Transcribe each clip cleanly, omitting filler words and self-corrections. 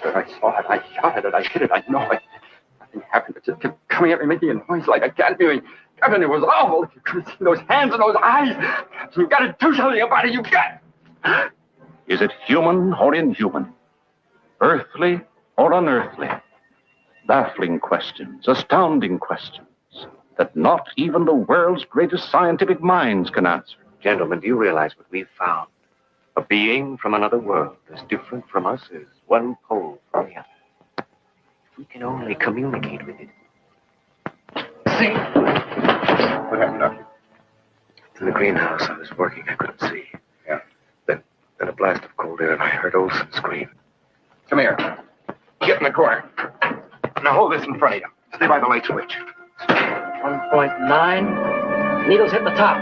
sir. I saw it. I shot at it. I hit it. I know it. Nothing happened. It just kept coming at me, making a noise like a cat doing. Captain, it was awful. If you could see those hands and those eyes. Captain, you've got to do something about it. You've got. Is it human or inhuman? Earthly or unearthly? Baffling questions, astounding questions that not even the world's greatest scientific minds can answer. Gentlemen, do you realize what we've found? A being from another world, as different from us as one pole from the other. If we can only communicate with it. See? What happened, Doctor? In the greenhouse, I was working. I couldn't see. Yeah. Then a blast of cold air, and I heard Olson scream. Come here. Get in the corner. Now hold this in front of you. Stay by the light switch. 1.9. Needles hit the top.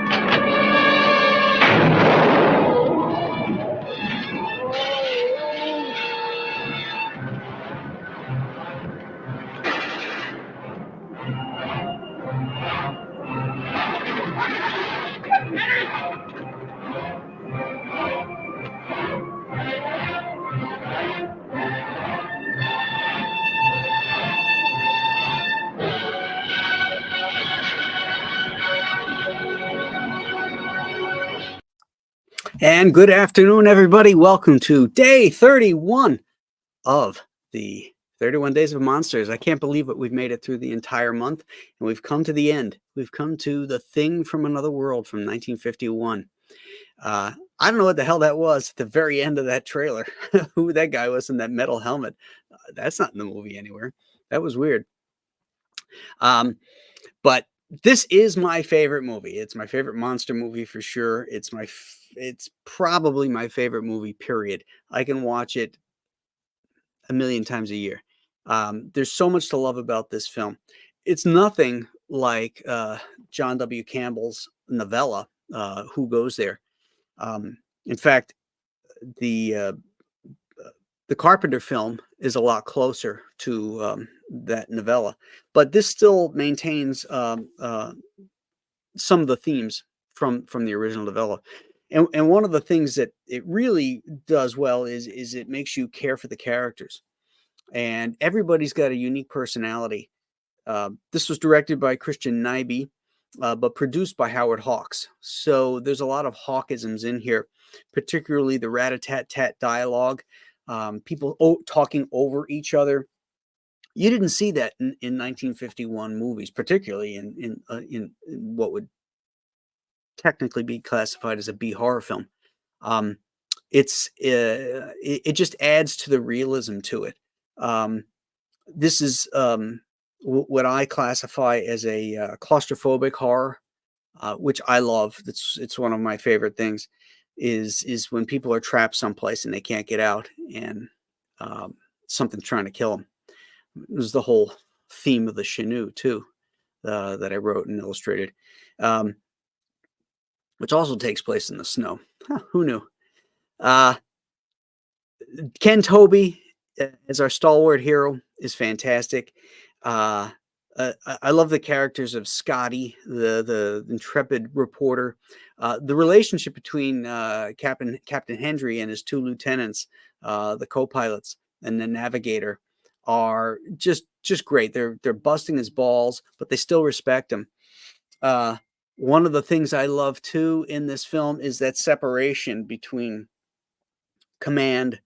And good afternoon, everybody. Welcome to day 31 of the 31 Days of Monsters. I can't believe it. We've made it through the entire month, and we've come to the end. We've come to The Thing from Another World from 1951. I don't know what the hell that was at the very end of that trailer. Who that guy was in that metal helmet. That's not in the movie anywhere. That was weird. But this is my favorite movie. It's my favorite monster movie for sure. It's probably my favorite movie, period. I can watch it a million times a year. There's so much to love about this film. It's nothing like John W. Campbell's novella, Who Goes There? In fact, the Carpenter film is a lot closer to that novella, but this still maintains some of the themes from the original novella. And one of the things that it really does well is it makes you care for the characters, and everybody's got a unique personality. This was directed by Christian Nyby, but produced by Howard Hawks. So there's a lot of Hawkisms in here, particularly the rat-a-tat-tat dialogue. People talking over each other. You didn't see that in 1951 movies, particularly in what would technically be classified as a B horror film. It just adds to the realism to it. This is what I classify as a claustrophobic horror, which I love. It's one of my favorite things. Is when people are trapped someplace and they can't get out, and something's trying to kill them. It was the whole theme of the Chenoo too, that I wrote and illustrated, which also takes place in the snow. Huh, who knew? Ken Tobey as our stalwart hero is fantastic. I love the characters of Scotty, the intrepid reporter. The relationship between Captain Hendry and his two lieutenants, the co-pilots and the navigator, are just great. They're busting his balls, but they still respect him. One of the things I love too in this film is that separation between command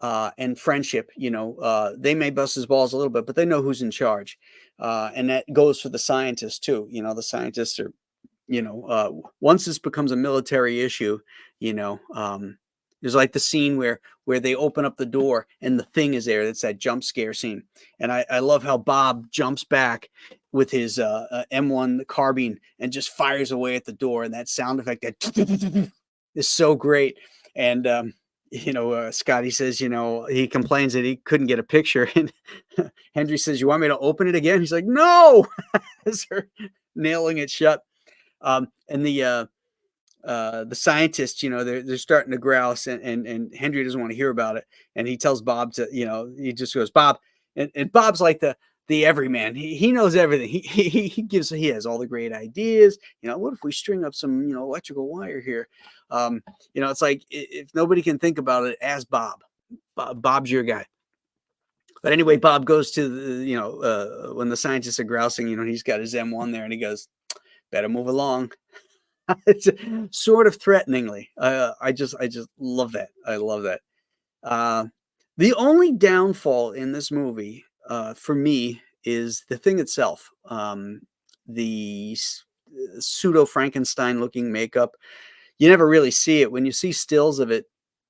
and friendship. They may bust his balls a little bit, but they know who's in charge. And that goes for the scientists too. The scientists are, once this becomes a military issue, there's like the scene where they open up the door and the Thing is there. That's that jump scare scene. And I love how Bob jumps back with his M1 carbine and just fires away at the door. And that sound effect that is so great. And, Scotty says, he complains that he couldn't get a picture. And Hendry says, "You want me to open it again?" He's like, "No!" As they're nailing it shut. And the scientists, they're starting to grouse, and Hendry doesn't want to hear about it. And he tells Bob to, he just goes, "Bob," and Bob's like the everyman. He knows everything. He has all the great ideas. What if we string up some, electrical wire here? It's like, if nobody can think about it, ask Bob. Bob's your guy. But anyway, Bob goes to the, when the scientists are grousing, he's got his M1 there and he goes, better move along. It's sort of threateningly. I just love that. I love that. The only downfall in this movie, for me, is the thing itself. The pseudo Frankenstein looking makeup. You never really see it. When you see stills of it,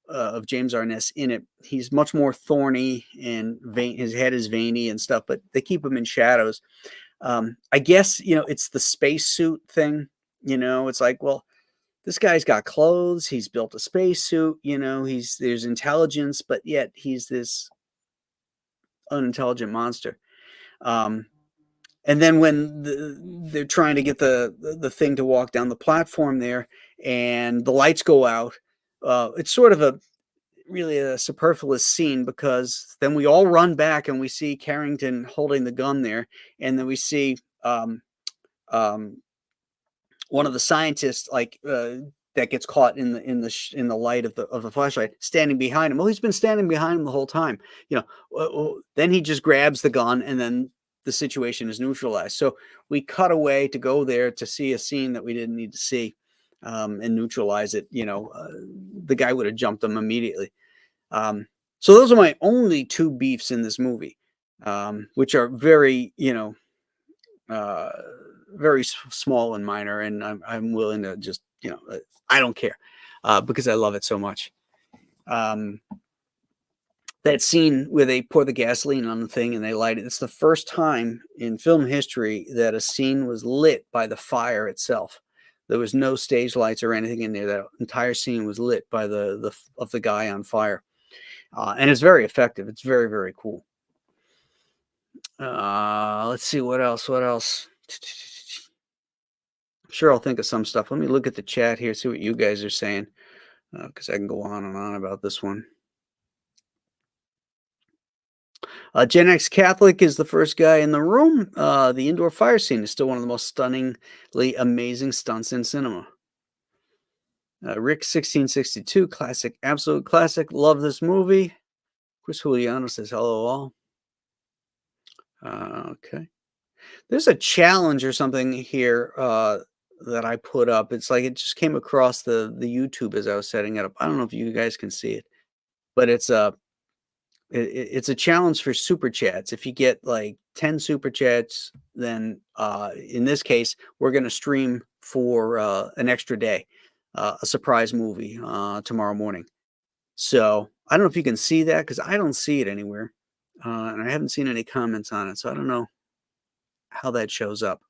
of James Arness in it, he's much more thorny and vain. His head is veiny and stuff, but they keep him in shadows. I guess, it's the spacesuit thing. It's like, well, this guy's got clothes. He's built a spacesuit. There's intelligence, but yet he's this unintelligent monster. And then when they're trying to get the thing to walk down the platform there, and the lights go out, it's sort of really a superfluous scene, because then we all run back and we see Carrington holding the gun there, and then we see one of the scientists that gets caught in the light of the flashlight standing behind him. Well, he's been standing behind him the whole time. Then he just grabs the gun, and then the situation is neutralized. So we cut away to go there to see a scene that we didn't need to see, and neutralize it. The guy would have jumped him immediately. So those are my only two beefs in this movie, which are very, very small and minor. And I'm willing to just, I don't care, because I love it so much. That scene where they pour the gasoline on the thing and they light it. It's the first time in film history that a scene was lit by the fire itself. There was no stage lights or anything in there. That entire scene was lit by the guy on fire. And it's very effective. It's very, very cool. Let's see what else. I'm sure I'll think of some stuff. Let me look at the chat here, see what you guys are saying, because I can go on and on about this one. Gen X Catholic is the first guy in the room. The indoor fire scene is still one of the most stunningly amazing stunts in cinema. Rick 1662, classic, absolute classic. Love this movie. Chris Juliano says hello all. Okay. There's a challenge or something here that I put up. It's like it just came across the YouTube as I was setting it up. I don't know if you guys can see it, but it's a challenge for super chats. If you get like 10 super chats, then in this case, we're going to stream for an extra day, a surprise movie tomorrow morning. So I don't know if you can see that, because I don't see it anywhere. And I haven't seen any comments on it. So I don't know how that shows up.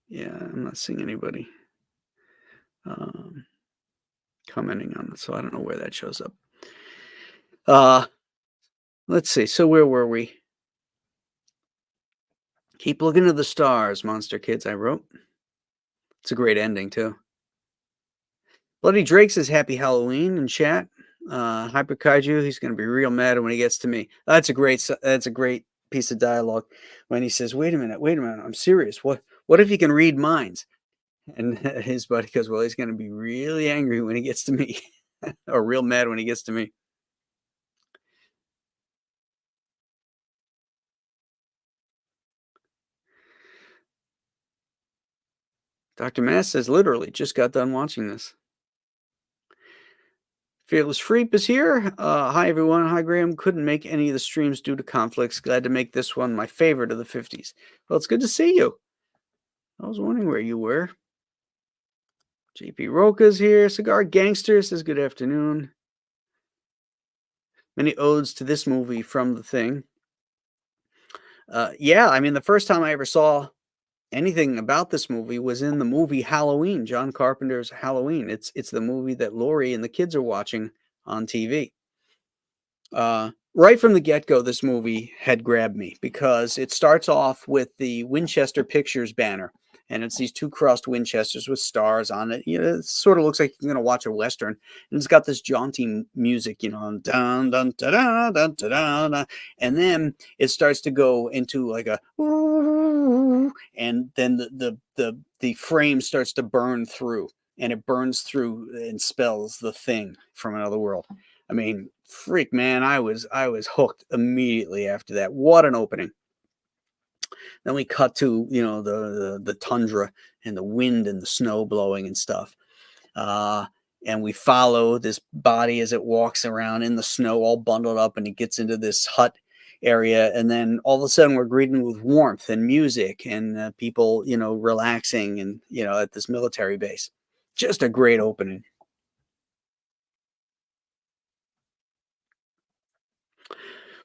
Yeah, I'm not seeing anybody commenting on it, so I don't know where that shows up. Let's see. So where were we? Keep looking to the stars, Monster Kids, I wrote. It's a great ending, too. Bloody Drake says happy Halloween in chat. Hyper Kaiju, he's going to be real mad when he gets to me. That's a great piece of dialogue when he says, wait a minute, I'm serious. What if he can read minds? And his buddy goes, well, he's going to be really angry when he gets to me, or real mad when he gets to me. Dr. Mass says, literally, just got done watching this. Fearless Freep is here. Hi, everyone. Hi, Graham. Couldn't make any of the streams due to conflicts. Glad to make this one my favorite of the 50s. Well, it's good to see you. I was wondering where you were. JP Roca's here. Cigar Gangster says, good afternoon. Many odes to this movie from The Thing. Yeah, I mean, the first time I ever saw anything about this movie was in the movie Halloween, John Carpenter's Halloween. It's the movie that Lori and the kids are watching on TV. Right from the get-go, this movie had grabbed me because it starts off with the Winchester Pictures banner, and it's these two crossed Winchesters with stars on it. It sort of looks like you're going to watch a Western, and it's got this jaunty music, dun, dun, dun, dun, dun, dun, dun, and then it starts to go into like a, and then the frame starts to burn through, and it burns through and spells The Thing from Another World. I mean, freak, man, I was hooked immediately after that. What an opening. Then we cut to, you know, the tundra and the wind and the snow blowing and stuff. And we follow this body as it walks around in the snow, all bundled up, and it gets into this hut area. And then all of a sudden, we're greeted with warmth and music and people, you know, relaxing and, you know, at this military base. Just a great opening.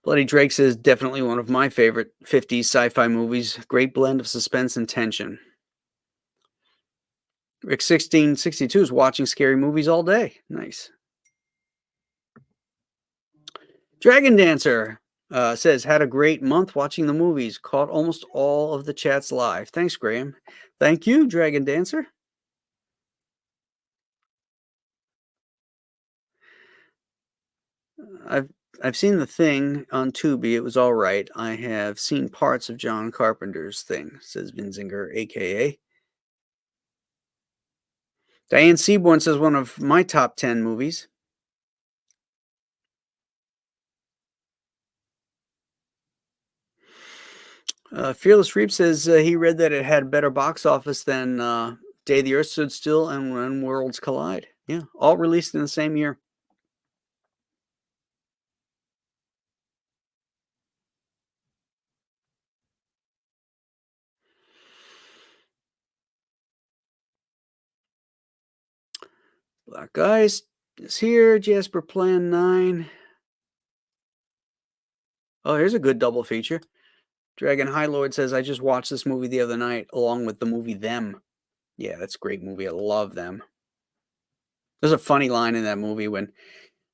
Bloody Drake says, definitely one of my favorite 50s sci-fi movies. Great blend of suspense and tension. Rick 1662 is watching scary movies all day. Nice. Dragon Dancer says, had a great month watching the movies. Caught almost all of the chats live. Thanks, Graham. Thank you, Dragon Dancer. I've seen The Thing on Tubi. It was all right. I have seen parts of John Carpenter's Thing, says Vinzinger, a.k.a. Diane Seaborn says, one of my top 10 movies. Fearless Reap says he read that it had better box office than Day the Earth Stood Still and When Worlds Collide. Yeah, all released in the same year. Black Ice is here. Jasper Plan 9. Oh, here's a good double feature. Dragon High Lord says, I just watched this movie the other night along with the movie Them. Yeah, that's a great movie. I love Them. There's a funny line in that movie when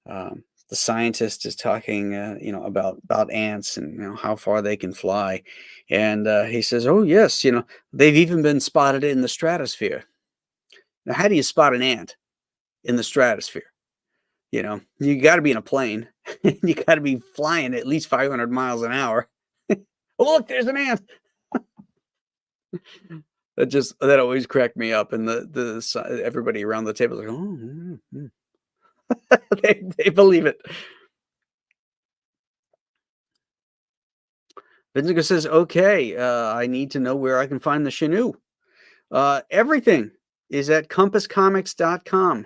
the scientist is talking, you know, about ants and, you know, how far they can fly. And he says, oh, yes, you know, they've even been spotted in the stratosphere. Now, how do you spot an ant in the stratosphere? You know, you got to be in a plane. You got to be flying at least 500 miles an hour. Oh, look, there's an ant. That always cracked me up. And everybody around the table is like, oh, they believe it. Vinziger says, okay, I need to know where I can find the Shanu. Everything is at compasscomics.com.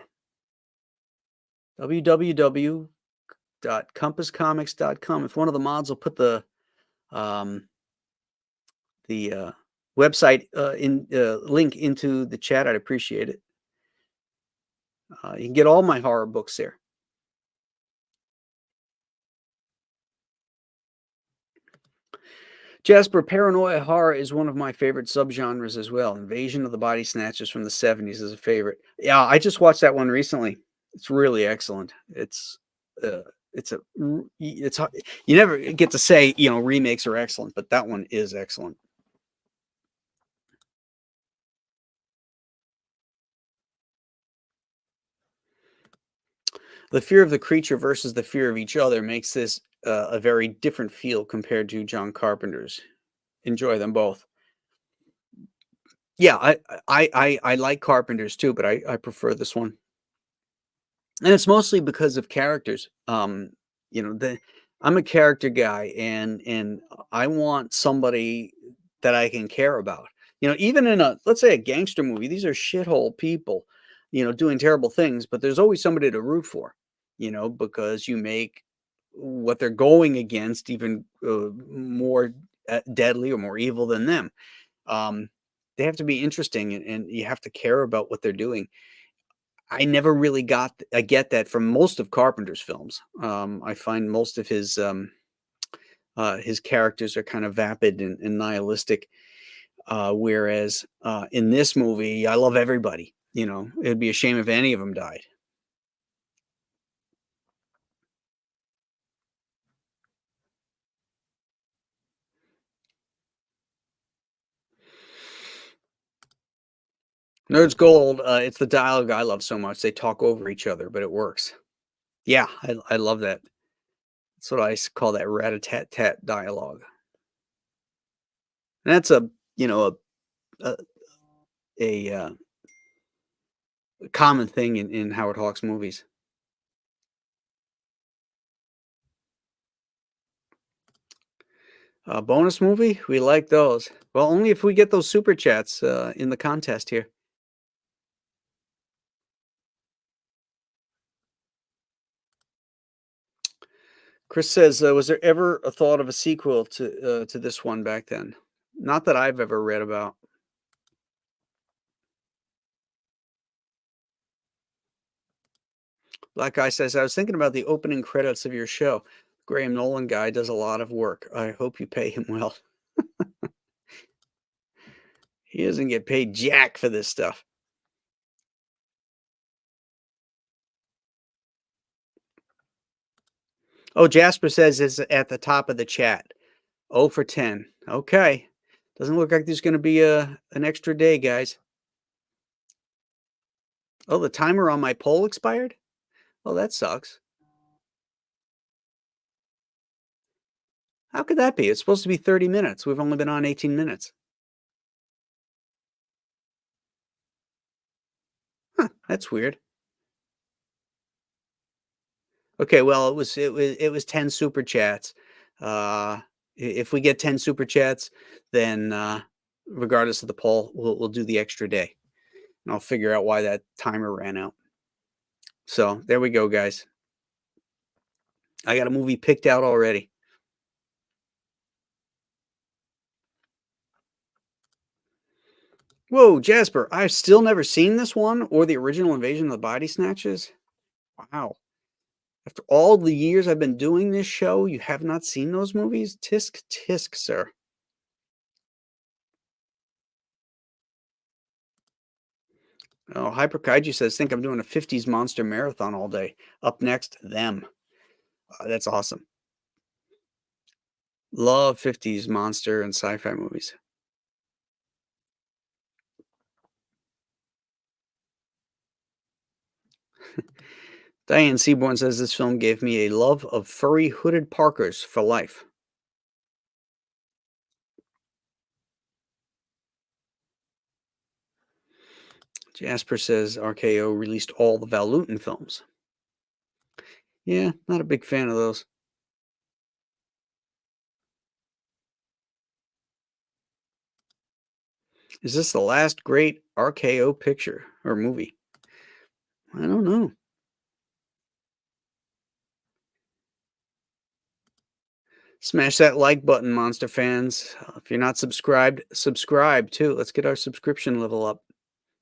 www.compasscomics.com. If one of the mods will put the website link into the chat, I'd appreciate it. You can get all my horror books there. Jasper, paranoia horror is one of my favorite subgenres as well. Invasion of the Body Snatchers from the 70s is a favorite. Yeah, I just watched that one recently. It's really excellent. It's you never get to say, you know, remakes are excellent, but that one is excellent. The fear of the creature versus the fear of each other makes this a very different feel compared to John Carpenter's. Enjoy them both. Yeah, I like Carpenter's too, but I prefer this one. And it's mostly because of characters. You know, I'm a character guy, and I want somebody that I can care about. You know, even in let's say a gangster movie, these are shithole people, you know, doing terrible things, but there's always somebody to root for, you know, because you make what they're going against even more deadly or more evil than them. They have to be interesting, and you have to care about what they're doing. I never really get that from most of Carpenter's films. I find most of his characters are kind of vapid and nihilistic. Whereas in this movie, I love everybody. You know, it'd be a shame if any of them died. Nerds Gold, it's the dialogue I love so much. They talk over each other, but it works. Yeah, I love that. That's what I call that rat-a-tat-tat dialogue. And that's a common thing in Howard Hawks movies. Bonus movie, we like those. Well, only if we get those super chats in the contest here. Chris says, was there ever a thought of a sequel to this one back then? Not that I've ever read about. Black Guy says, I was thinking about the opening credits of your show. Graham Nolan guy does a lot of work. I hope you pay him well. He doesn't get paid jack for this stuff. Oh, Jasper says it's at the top of the chat. 0 for 10. Okay. Doesn't look like there's going to be an extra day, guys. Oh, the timer on my poll expired? Oh, that sucks. How could that be? It's supposed to be 30 minutes. We've only been on 18 minutes. Huh, that's weird. Okay, well, it was 10 super chats. If we get 10 super chats, then regardless of the poll, we'll do the extra day. And I'll figure out why that timer ran out. So there we go, guys. I got a movie picked out already. Whoa, Jasper, I've still never seen this one or the original Invasion of the Body Snatchers. Wow. After all the years I've been doing this show, you have not seen those movies? Tisk, tisk, sir. Oh, Hyper Kaiju says, think I'm doing a 50s monster marathon all day. Up next, them. That's awesome. Love 50s monster and sci-fi movies. Diane Seaborn says this film gave me a love of furry hooded parkers for life. Jasper says RKO released all the Val Lewton films. Yeah, not a big fan of those. Is this the last great RKO picture or movie? I don't know. Smash that like button, Monster fans. If you're not subscribed, subscribe too. Let's get our subscription level up.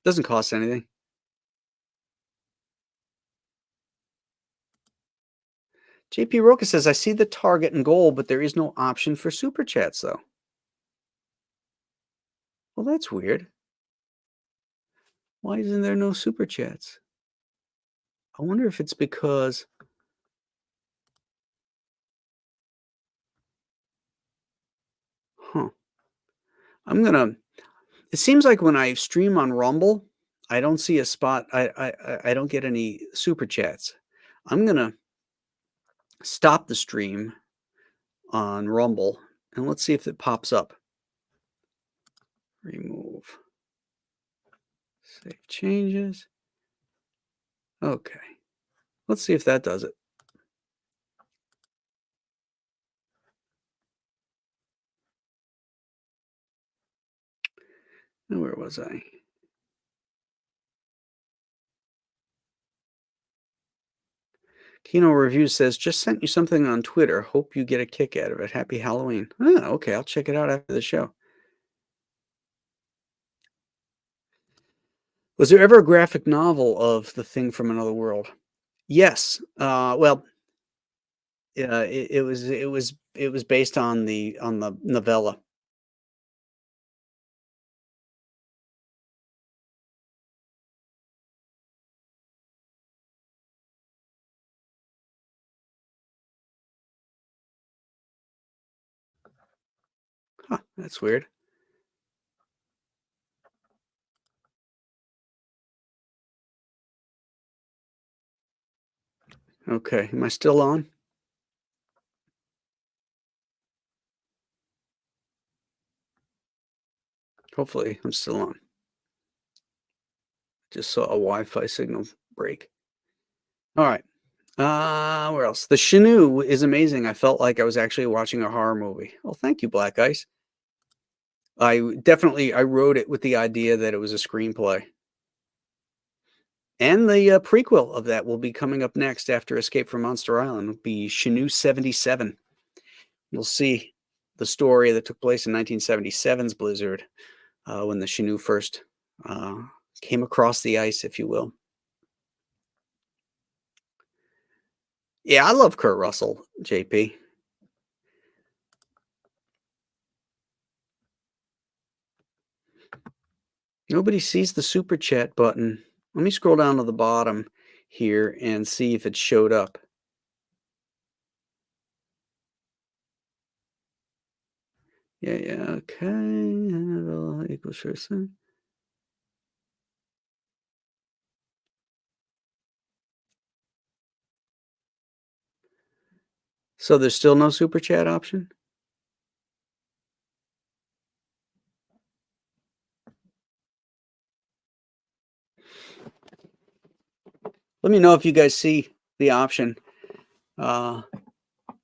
Doesn't cost anything. JP Roca says, I see the target and goal, but there is no option for super chats, though. Well, that's weird. Why isn't there no super chats? I wonder if it's because it seems like when I stream on Rumble, I don't see a spot. I don't get any super chats. I'm gonna stop the stream on Rumble and let's see if it pops up. Remove. Save changes. Okay. Let's see if that does it. Now, where was I? Kino Review says, just sent you something on Twitter. Hope you get a kick out of it. Happy Halloween. Oh, okay. I'll check it out after the show. Was there ever a graphic novel of The Thing from Another World? Yes. Well, it was based on the novella. Huh, that's weird. Okay, am I still on? Hopefully, I'm still on. Just saw a Wi-Fi signal break. All right. Where else? The Chenoo is amazing. I felt like I was actually watching a horror movie. Well, thank you, Black Ice. I wrote it with the idea that it was a screenplay. And the prequel of that will be coming up next after Escape from Monster Island. It'll be Chenoo 77. You'll see the story that took place in 1977's Blizzard when the Chenoo first came across the ice, if you will. Yeah, I love Kurt Russell, JP. Nobody sees the super chat button. Let me scroll down to the bottom here and see if it showed up. Yeah, okay. Equals sure sign. So there's still no super chat option? Let me know if you guys see the option for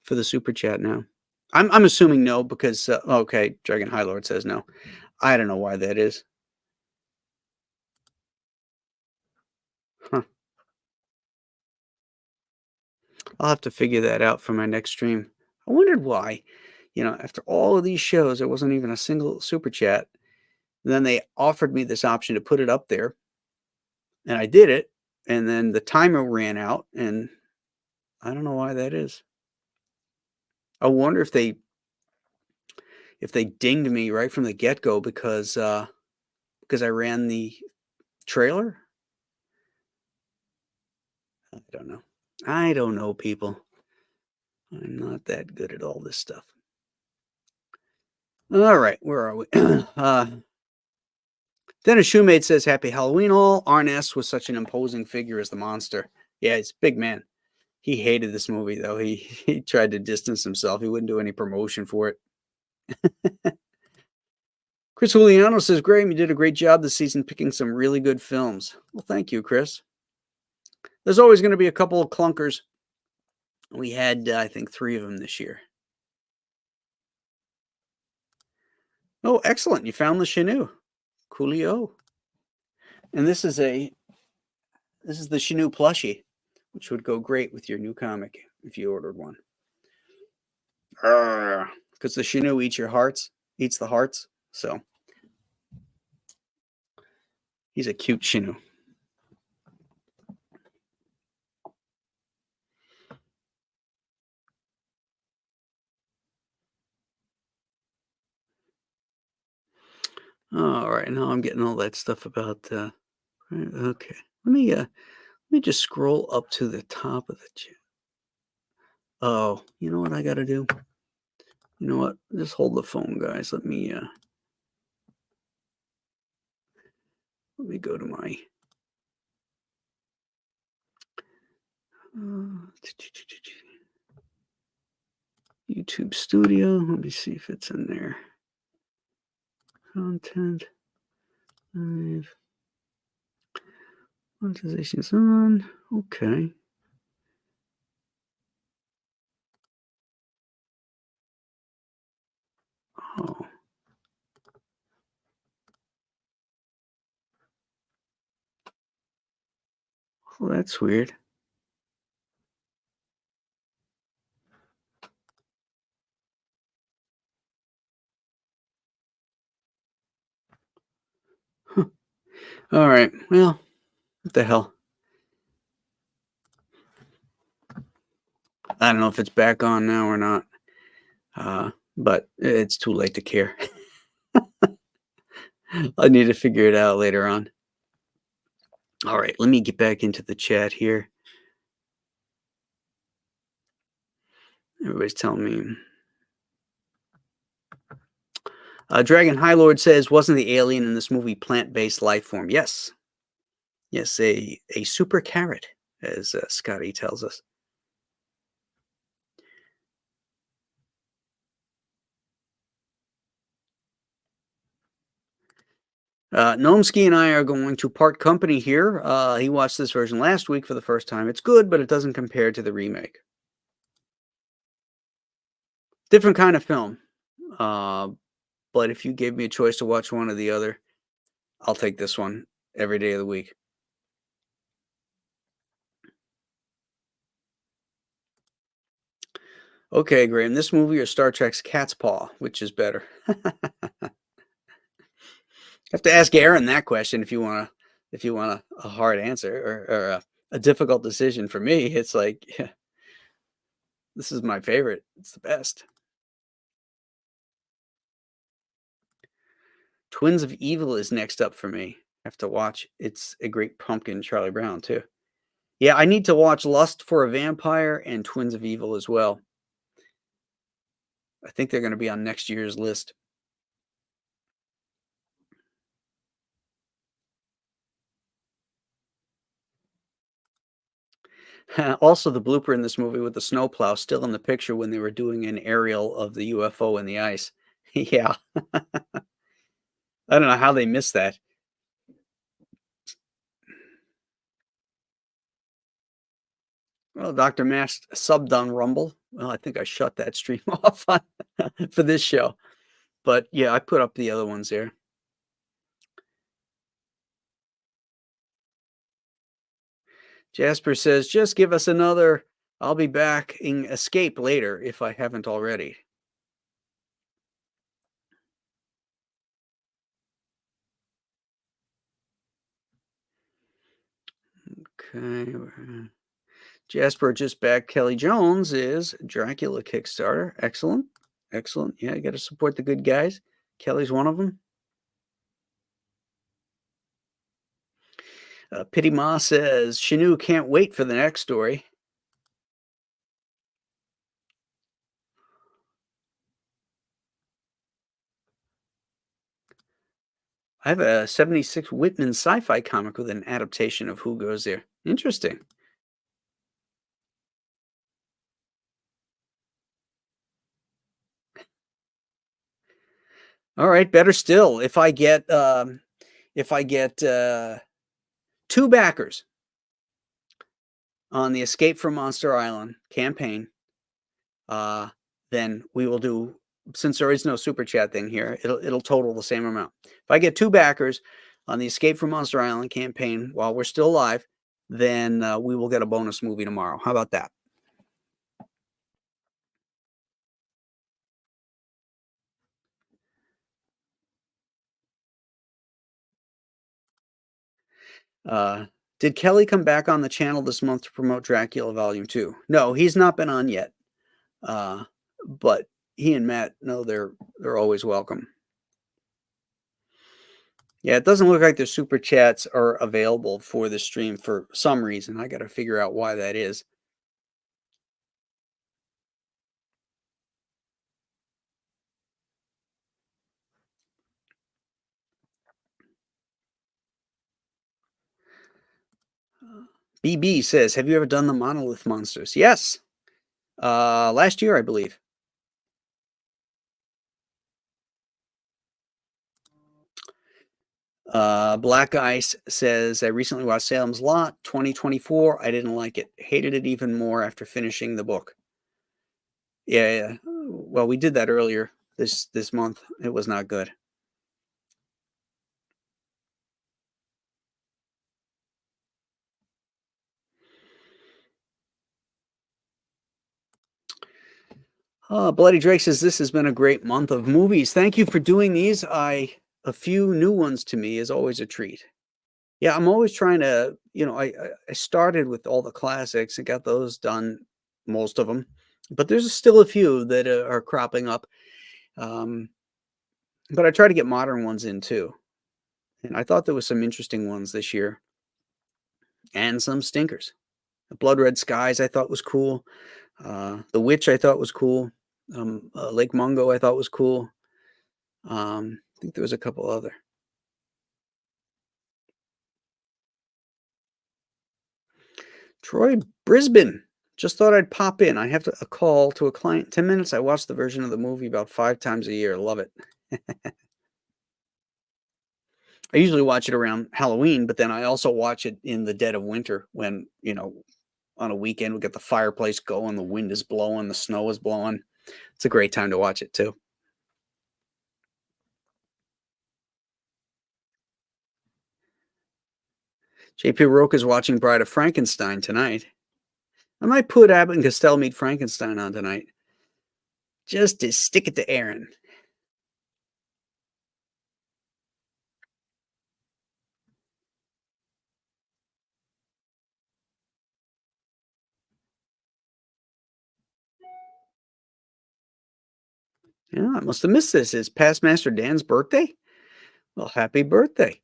the super chat now. I'm assuming no because okay, Dragon High Lord says no. I don't know why that is. Huh. I'll have to figure that out for my next stream. I wondered why, after all of these shows, there wasn't even a single super chat. And then they offered me this option to put it up there, and I did it. And then the timer ran out, and I don't know why that is. I wonder if they dinged me right from the get-go because I ran the trailer. I don't know, people. I'm not that good at all this stuff. All right, where are we? Dennis Shoemate says, "Happy Halloween, all." Arness was such an imposing figure as the monster. Yeah, he's a big man. He hated this movie, though. He tried to distance himself. He wouldn't do any promotion for it. Chris Juliano says, "Graham, you did a great job this season picking some really good films." Well, thank you, Chris. There's always going to be a couple of clunkers. We had, I think, 3 of them this year. Oh, excellent. You found the Chenoo. Coolio. And this is the Chenoo plushie, which would go great with your new comic if you ordered one. Because the Chenoo eats the hearts. So he's a cute Chenoo. All right, now I'm getting all that stuff about. Okay, let me just scroll up to the top of the chat. Oh, you know what I got to do? You know what? Just hold the phone, guys. Let me go to my YouTube Studio. Let me see if it's in there. Content. Live. Monetization's on. Okay. Oh. Well, that's weird. Huh. All right. Well, what the hell? I don't know if it's back on now or not. But it's too late to care. I need to figure it out later on. All right, let me get back into the chat here. Everybody's telling me. Dragon High Lord says, "Wasn't the alien in this movie plant-based life form?" Yes. Yes, a super carrot, as Scotty tells us. Gnomsky and I are going to part company here. He watched this version last week for the first time. It's good, but it doesn't compare to the remake. Different kind of film. But if you gave me a choice to watch one or the other, I'll take this one every day of the week. Okay, Graham, this movie or Star Trek's Cat's Paw, which is better? Have to ask Aaron that question if you want a hard answer or a difficult decision. For me, it's like, yeah, this is my favorite. It's the best. Twins of Evil is next up for me. I have to watch It's a Great Pumpkin, Charlie Brown, too. Yeah, I need to watch Lust for a Vampire and Twins of Evil as well. I think they're going to be on next year's list. Also, the blooper in this movie with the snowplow still in the picture when they were doing an aerial of the UFO in the ice. Yeah. I don't know how they missed that. Well, Dr. Mask subbed on Rumble. Well, I think I shut that stream off for this show. But yeah, I put up the other ones there. Jasper says, just give us another. I'll be back in Escape later if I haven't already. Okay. Jasper just back. Kelly Jones is Dracula Kickstarter. Excellent. Excellent. Yeah, you got to support the good guys. Kelly's one of them. Pity Ma says, Shanu can't wait for the next story. I have a 76 Whitman sci-fi comic with an adaptation of Who Goes There. Interesting. All right, better still, if I get 2 backers on the Escape from Monster Island campaign, then we will do, since there is no super chat thing here, it'll total the same amount. If I get 2 backers on the Escape from Monster Island campaign while we're still live, then we will get a bonus movie tomorrow. How about that? Did Kelly come back on the channel this month to promote Dracula Volume 2? No, he's not been on yet. But he and Matt know they're always welcome. Yeah, it doesn't look like the super chats are available for the stream for some reason. I got to figure out why that is. BB says, have you ever done the Monolith Monsters? Yes. Last year, I believe. Black Ice says, I recently watched Salem's Lot 2024. I didn't like it. Hated it even more after finishing the book. Yeah. Well, we did that earlier this month. It was not good. Bloody Drake says, this has been a great month of movies. Thank you for doing these. A few new ones to me is always a treat. Yeah, I'm always trying to, I started with all the classics and got those done, most of them. But there's still a few that are cropping up. But I try to get modern ones in too. And I thought there was some interesting ones this year. And some stinkers. The Blood Red Skies I thought was cool. The Witch I thought was cool. Lake Mungo I thought was cool. I think there was a couple other. Troy Brisbane. Just thought I'd pop in. I have a call to a client. 10 minutes. I watch the version of the movie about 5 times a year. Love it. I usually watch it around Halloween, but then I also watch it in the dead of winter when, on a weekend we get the fireplace going, the wind is blowing, the snow is blowing. It's a great time to watch it too. JP Roque is watching Bride of Frankenstein tonight. I might put Abbott and Costello Meet Frankenstein on tonight, just to stick it to Aaron. Yeah, I must have missed this. It's past Master Dan's birthday? Well, happy birthday.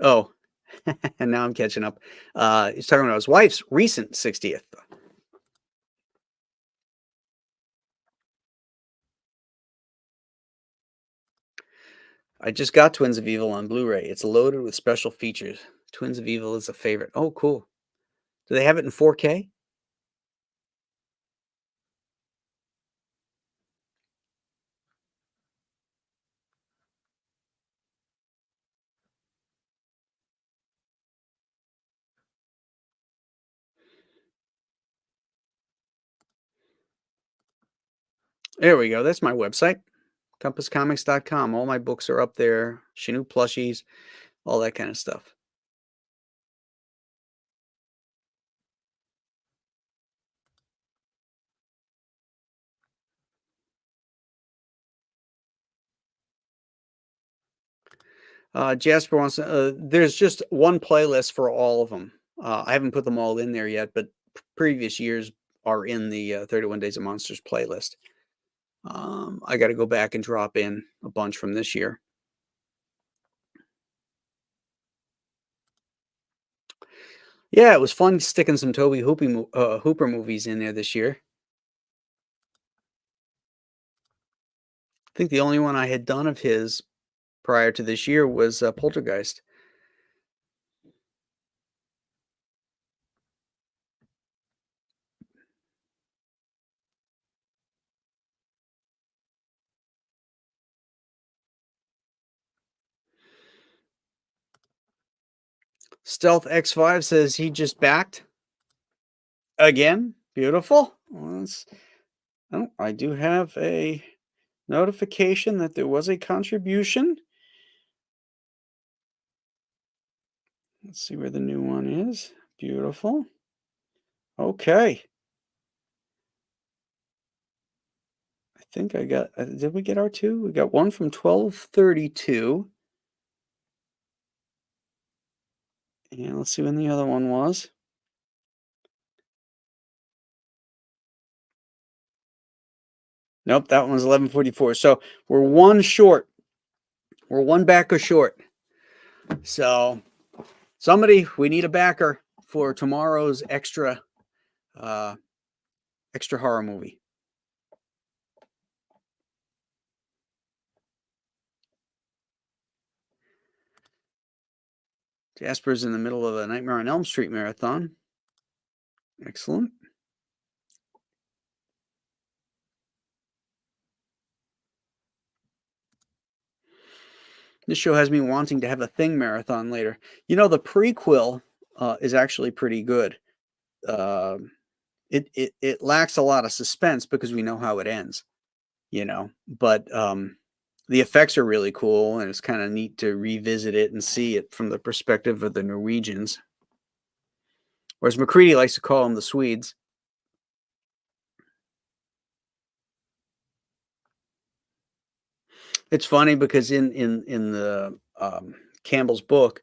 Oh, and now I'm catching up. He's talking about his wife's recent 60th. I just got Twins of Evil on Blu-ray. It's loaded with special features. Twins of Evil is a favorite. Oh, cool. Do they have it in 4K? There we go. That's my website, compasscomics.com. All my books are up there. Chinook plushies, all that kind of stuff. Jasper wants there's just one playlist for all of them. I haven't put them all in there yet, but previous years are in the 31 Days of Monsters playlist. I got to go back and drop in a bunch from this year. Yeah, it was fun sticking some Toby Hooper movies in there this year. I think the only one I had done of his prior to this year was Poltergeist. Stealth X5 says he just backed again. Beautiful. Well, I do have a notification that there was a contribution. Let's see where the new one is. Beautiful. Okay. I think I got, did we get our two? We got one from 1232. And let's see when the other one was. Nope, that one was 1144. So we're one short. We're one backer short. So somebody, we need a backer for tomorrow's extra horror movie. Jasper's in the middle of a Nightmare on Elm Street marathon. Excellent. This show has me wanting to have a Thing marathon later. You know, the prequel is actually pretty good. It lacks a lot of suspense because we know how it ends, but the effects are really cool, and it's kind of neat to revisit it and see it from the perspective of the Norwegians. Whereas McCready likes to call them the Swedes. It's funny because in the Campbell's book,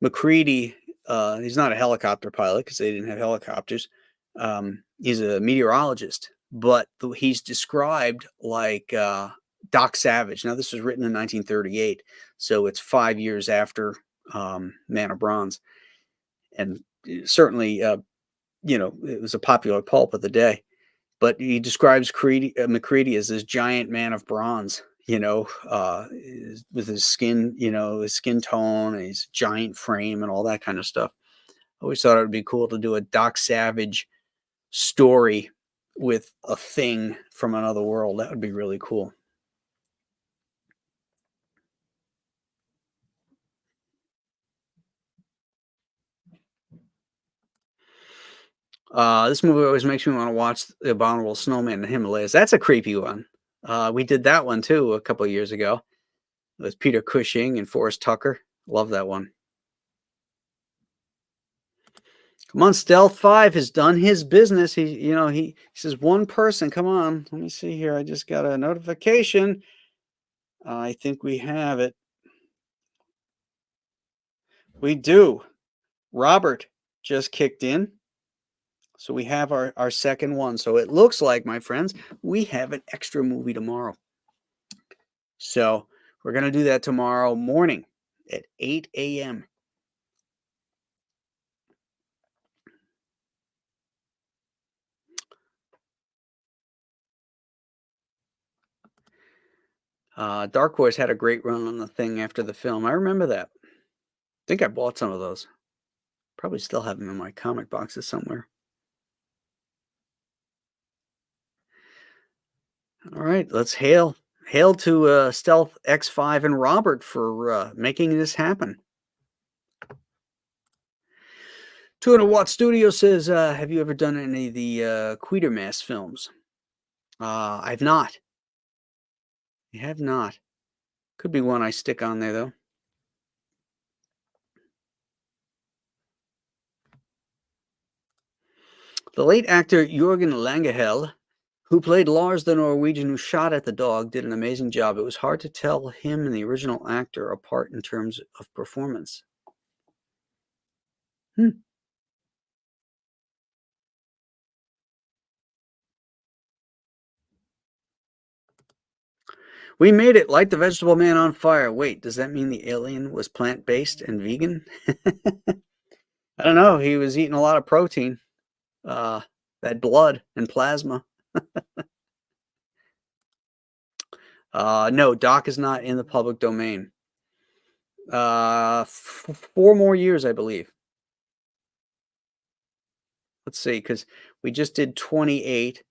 McCready, he's not a helicopter pilot because they didn't have helicopters. He's a meteorologist, but he's described like Doc Savage. Now, this was written in 1938, so it's 5 years after Man of Bronze. And certainly, it was a popular pulp of the day. But he describes McCready as this giant man of bronze, with his skin, his skin tone, and his giant frame and all that kind of stuff. I always thought it would be cool to do a Doc Savage story with a thing from another world. That would be really cool. This movie always makes me want to watch The Abominable Snowman in the Himalayas. That's a creepy one. We did that one too a couple of years ago with Peter Cushing and Forrest Tucker. Love that one. Come on, Stealth 5 has done his business. He says one person. Come on. Let me see here. I just got a notification. I think we have it. We do. Robert just kicked in. So we have our second one. So it looks like, my friends, we have an extra movie tomorrow. So we're going to do that tomorrow morning at 8 a.m. Dark Horse had a great run on the thing after the film. I remember that. I think I bought some of those. Probably still have them in my comic boxes somewhere. All right, let's hail to Stealth X5 and Robert for making this happen. 200 Watt Studio says, have you ever done any of the Quatermass films? I've not. I have not. Could be one I stick on there, though. The late actor Jørgen Langehell, who played Lars the Norwegian who shot at the dog, did an amazing job. It was hard to tell him and the original actor apart in terms of performance. We made it. Light the Vegetable Man on fire. Wait, does that mean the alien was plant-based and vegan? I don't know. He was eating a lot of protein. That blood and plasma. No, Doc is not in the public domain. 4 more years, I believe. Let's see, because we just did 28.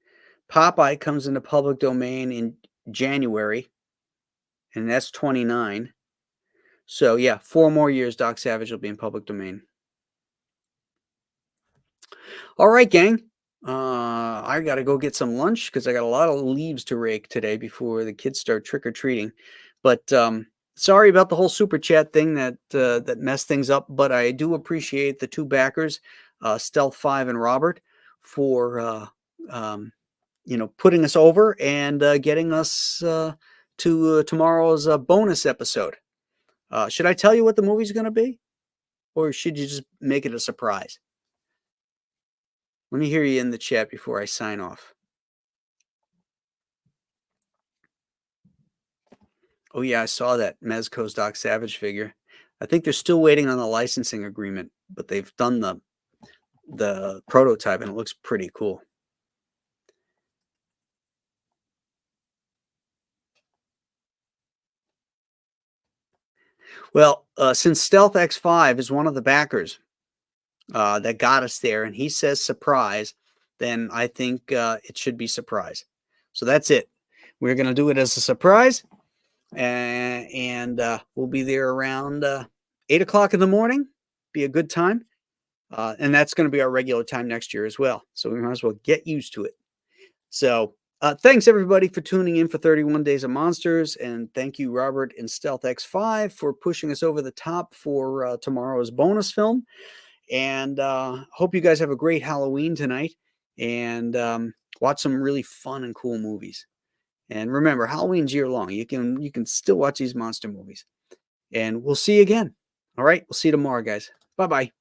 Popeye comes into public domain in January, and that's 29. So, yeah, 4 more years, Doc Savage will be in public domain. All right, gang. I got to go get some lunch because I got a lot of leaves to rake today before the kids start trick-or-treating. But sorry about the whole super chat thing that messed things up. But I do appreciate the 2 backers, Stealth 5 and Robert, for putting us over and getting us to tomorrow's bonus episode. Should I tell you what the movie's going to be, or should you just make it a surprise? Let me hear you in the chat before I sign off. Oh, yeah, I saw that Mezco's Doc Savage figure. I think they're still waiting on the licensing agreement, but they've done the prototype, and it looks pretty cool. Well, since Stealth X5 is one of the backers that got us there, and he says surprise, then I think it should be surprise. So that's it. We're going to do it as a surprise, and we'll be there around 8 o'clock in the morning. Be a good time. And that's going to be our regular time next year as well. So we might as well get used to it. So thanks, everybody, for tuning in for 31 Days of Monsters. And thank you, Robert and Stealth X5, for pushing us over the top for tomorrow's bonus film. And hope you guys have a great Halloween tonight and watch some really fun and cool movies. And remember, Halloween's year long. You can still watch these monster movies. And we'll see you again. All right. We'll see you tomorrow, guys. Bye-bye.